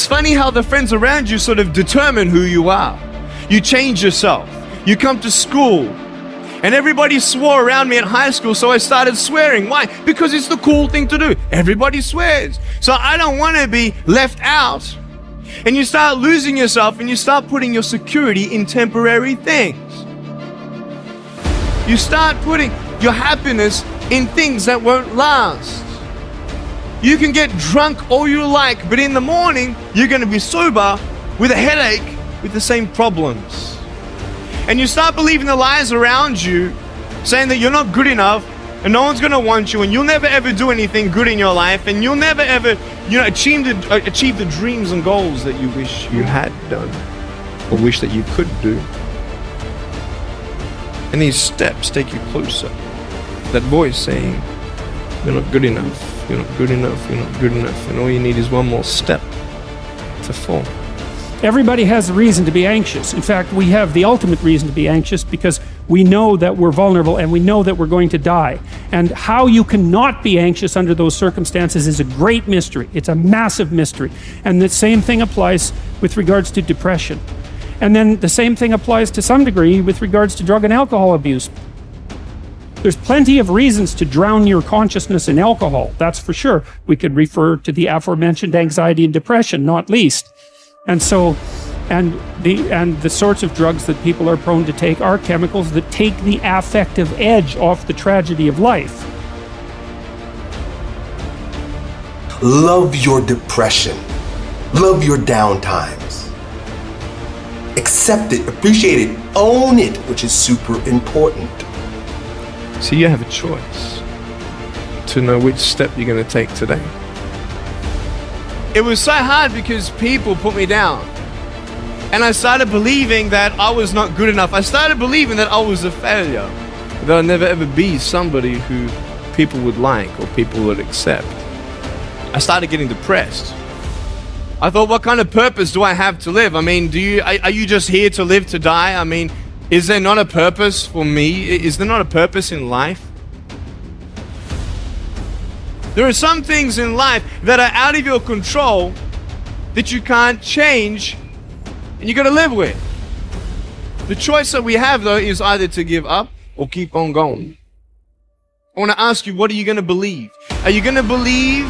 funny how the friends around you sort of determine who you are. You change yourself. You come to school. And everybody swore around me in high school, so I started swearing. Why? Because it's the cool thing to do. Everybody swears. So I don't want to be left out. And you start losing yourself and you start putting your security in temporary things. You start putting your happiness in things that won't last. You can get drunk all you like, but in the morning, you're going to be sober with a headache with the same problems. And you start believing the lies around you, saying that you're not good enough, and no one's gonna want you, and you'll never ever do anything good in your life, and you'll never ever, achieve the dreams and goals that you wish you had done, or wish that you could do. And these steps take you closer. That voice saying, you're not good enough, you're not good enough, you're not good enough, and all you need is one more step to fall. Everybody has a reason to be anxious. In fact, we have the ultimate reason to be anxious because we know that we're vulnerable and we know that we're going to die. And how you cannot be anxious under those circumstances is a great mystery. It's a massive mystery. And the same thing applies with regards to depression. And then the same thing applies to some degree with regards to drug and alcohol abuse. There's plenty of reasons to drown your consciousness in alcohol, that's for sure. We could refer to the aforementioned anxiety and depression, not least. And so, and the sorts of drugs that people are prone to take are chemicals that take the affective edge off the tragedy of life. Love your depression. Love your down times. Accept it, appreciate it, own it, which is super important. So you have a choice to know which step you're going to take today. It was so hard because people put me down. And I started believing that I was not good enough. I started believing that I was a failure. That I'd never ever be somebody who people would like or people would accept. I started getting depressed. I thought, what kind of purpose do I have to live? I mean, are you just here to live to die? I mean, is there not a purpose for me? Is there not a purpose in life? There are some things in life that are out of your control that you can't change and you gotta live with. The choice that we have though is either to give up or keep on going. I wanna ask you, what are you gonna believe? Are you gonna believe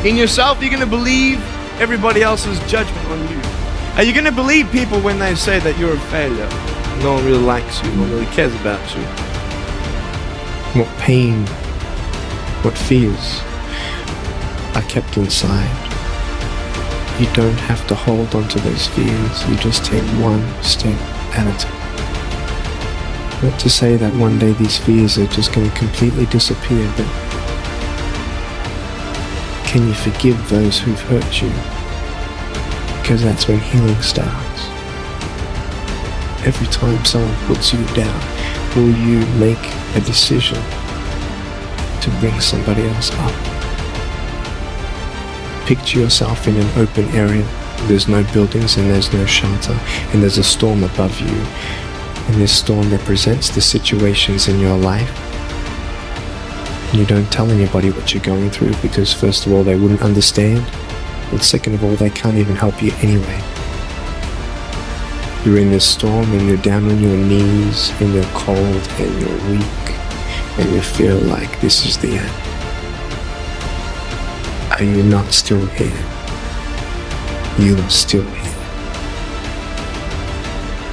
in yourself? Are you gonna believe everybody else's judgment on you? Are you gonna believe people when they say that you're a failure? No one really likes you, no one really cares about you. What pain, what fears are kept inside. You don't have to hold on to those fears. You just take one step at a time. Not to say that one day these fears are just going to completely disappear, but can you forgive those who've hurt you? Because that's when healing starts. Every time someone puts you down, will you make a decision to bring somebody else up? Picture yourself in an open area. There's no buildings and there's no shelter, and there's a storm above you. And this storm represents the situations in your life. And you don't tell anybody what you're going through because first of all, they wouldn't understand. And second of all, they can't even help you anyway. You're in this storm and you're down on your knees and you're cold and you're weak and you feel like this is the end. Are you not still here? You are still here.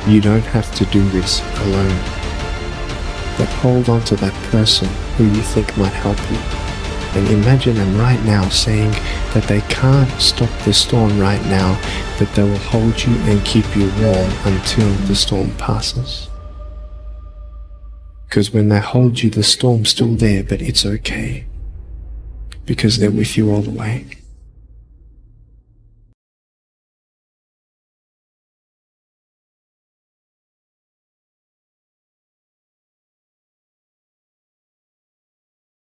You don't have to do this alone. But hold on to that person who you think might help you. And imagine them right now saying that they can't stop the storm right now, but they will hold you and keep you warm until the storm passes. Because when they hold you, the storm's still there, but it's okay. Because they're with you all the way.